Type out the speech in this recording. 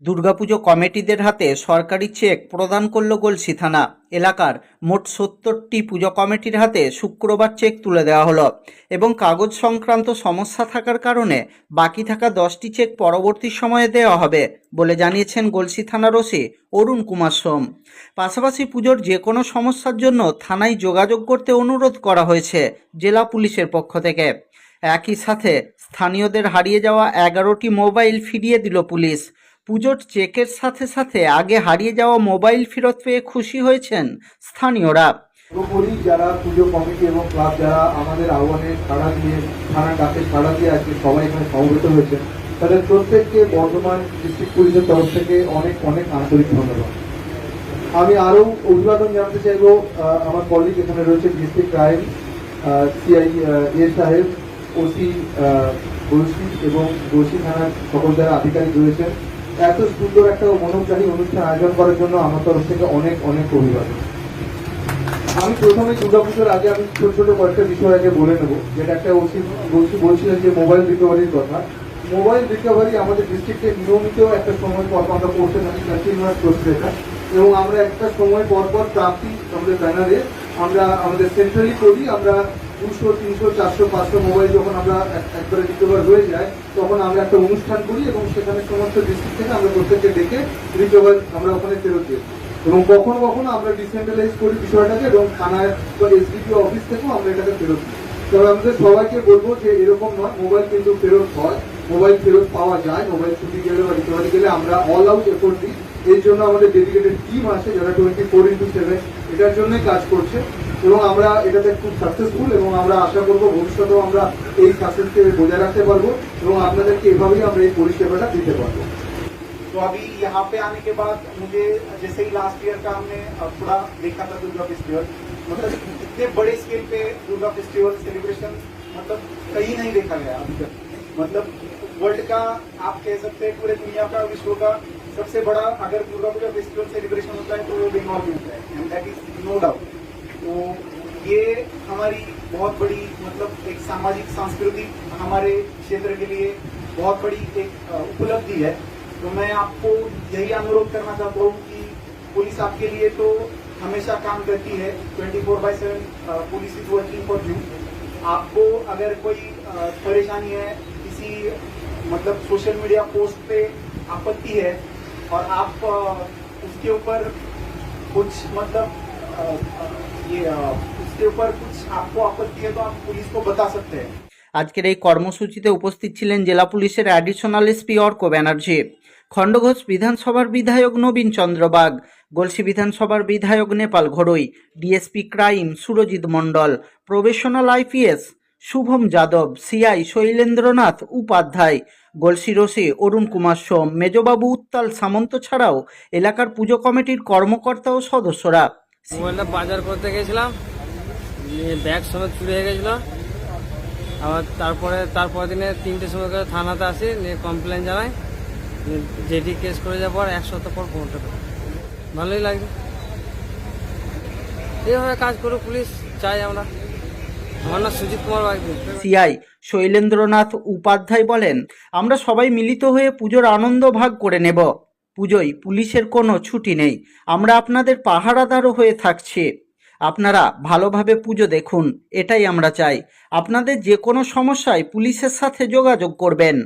দুর্গাপুজো কমিটিদের হাতে সরকারি চেক প্রদান করল গলসি থানা। এলাকার মোট ৭০টি পুজো কমিটির হাতে শুক্রবার চেক তুলে দেওয়া হলো এবং কাগজ সংক্রান্ত সমস্যা থাকার কারণে বাকি থাকা 10টি চেক পরবর্তী সময়ে দেওয়া হবে বলে জানিয়েছেন গলসি থানার ওসি অরুণ কুমার সোম। পাশাপাশি পুজোর যে কোনো সমস্যার জন্য থানায় যোগাযোগ করতে অনুরোধ করা হয়েছে জেলা পুলিশের পক্ষ থেকে। একই সাথে স্থানীয়দের হারিয়ে যাওয়া 11টি মোবাইল ফিরিয়ে দিল পুলিশ। পুজোর চেকের সাথে সাথে আগে হারিয়ে যাওয়া মোবাইল ফেরত পেয়ে খুশি হয়েছেন স্থানীয়রা। পুরোপুরি যারা পুজো কমিটি এবং ক্লাব যারা আমাদের আহ্বানে সাড়া দিয়ে থানার ডাকে সাড়া দিয়ে আজকে সবাই এখানে সমবেত হয়েছেন, তাদের প্রত্যেককে বর্ধমান ডিস্ট্রিক্ট পুলিশের তরফ থেকে অনেক অনেক আন্তরিক ধন্যবাদ। আমি আরও অভিবাদন জানাতে চাইব আমার কলিগ এখানে রয়েছে ডিস্ট্রিক্ট ক্রাইম সিআই এ সাহেব, ওসি গলসি এবং গলসি থানার সকল যারা আধিকারিক রয়েছেন। এত সুন্দর একটা মনোগ্রাহী অনুষ্ঠান আয়োজন করার জন্য আমার তরফ থেকে অনেক অনেক অভিবাদন। আমি প্রথমে দুর্গাপুজোর আগে আমি ছোট ছোট কয়েকটা বিষয় আগে বলে নেব, যেটা একটা বলছিলেন যে মোবাইল রিকভারির কথা। মোবাইল রিকভারি আমাদের ডিস্ট্রিক্টে নিয়মিত একটা সময় পর আমরা করতে থাকি, কন্টিনিউয়াস প্রসেসটা, এবং আমরা একটা সময় পর পর প্রাপ্তি আমাদের ব্যানারে আমরা আমাদের সেন্ট্রালি করি। আমরা 200, 300, 400, 500 মোবাইল যখন আমরা একবারে রিকভার হয়ে যায় তখন আমরা একটা অনুষ্ঠান করি এবং সেখানে সমস্ত ডিস্ট্রিক্ট থেকে আমরা প্রত্যেককে ডেকে রিকভার আমরা ওখানে ফেরত দিই। এবং কখনো কখনো আমরা ডিসেন্ট্রালাইজ করি বিষয়টাকে এবং থানায় বা এসডিপি অফিস থেকেও আমরা এটাকে ফেরত দিই। তবে আমাদের সবাইকে বলবো যে এরকম নয়, মোবাইল কিন্তু ফেরত হয়, মোবাইল ফেরত পাওয়া যায়। মোবাইল ছুটি গেলে বা রিকভারি গেলে আমরা অল আউট এফোর্ট দিই। এর জন্য আমাদের ডেডিকেটেড টিম আছে যারা 24x7 এটার জন্যই কাজ করছে এবং আমরা এটাতে খুব সাকসেসফুল এবং আমরা আশা করবো ভবিষ্যতেও আমরা এই সাকসেসকে বজায় রাখতে পারবো এবং আপনাদেরকে এভাবেই আমরা এই পরিষেবাটা দিতে পারবো। तो अभी यहाँ पे आने के बाद मुझे जैसे ही लास्ट ईयर का हमने थोड़ा देखा था दुर्गा फेस्टिवल, मतलब इतने बड़े स्केल पे दुर्गा फेस्टिवल सेलिब्रेशन मतलब कहीं नहीं देखा गया अभी तक। मतलब वर्ल्ड का आप कह सकते हैं पूरे दुनिया का, विश्व का सबसे बड़ा अगर दुर्गा पूजा फेस्टिवल सेलिब्रेशन होता है तो वो बंगाल में होता है, and that is no doubt. तो ये हमारी बहुत बड़ी मतलब एक सामाजिक सांस्कृतिक हमारे क्षेत्र के लिए बहुत बड़ी एक उपलब्धि है। तो मैं आपको यही अनुरोध करना चाहता हूँ कि पुलिस आपके लिए तो हमेशा काम करती है, 24/7 police is working for you. आपको अगर कोई परेशानी है, किसी मतलब सोशल मीडिया पोस्ट पे आपत्ति है और आप उसके ऊपर कुछ मतलब उसके ऊपर कुछ आपको आपत्ति है तो आप पुलिस को बता सकते हैं। আজকের এই কর্মসূচিতে উপস্থিত ছিলেন জেলা পুলিশের অ্যাডিশনাল এসপি অর্ক ব্যানার্জি, খণ্ডঘোষ বিধানসভার বিধায়ক নবীন চন্দ্র বাগ, গলসি বিধানসভার বিধায়ক নেপাল ঘড়ই, DSP crime Surajit Mondal, probational IPS Shubham Yadav, CI Sailendranath Upadhyay, Galsi OC Arun Kumar Som, মেজবাবু উত্তাল সামন্ত ছাড়াও এলাকার পুজো কমিটির কর্মকর্তা ও সদস্যরা। মোবাইলটা বাজার করতে গেছিলাম, ব্যাগ সমেত চুরি হয়ে গেছিলো। আবার তারপর দিনে 3টের সময় করে থানাতে আসি, নিয়ে কমপ্লেন জানাই, যেটি কেস করে যাওয়ার পর 1 সপ্তাহ পর ফোনটা পেল। ভালোই লাগছে, এইভাবে কাজ করে পুলিশ চাই আমরা। আমার নাম সুজিত কুমার বাগদি। সিআই শৈলেন্দ্রনাথ উপাধ্যায় বলেন, আমরা সবাই মিলিত হয়ে পুজোর আনন্দ ভাগ করে নেব। পুজোয় পুলিশের কোনো ছুটি নেই, আমরা আপনাদের পাহারাদারও হয়ে থাকছি। আপনারা ভালোভাবে পুজো দেখুন, এটাই আমরা চাই। আপনাদের যে কোনো সমস্যায় পুলিশের সাথে যোগাযোগ করবেন।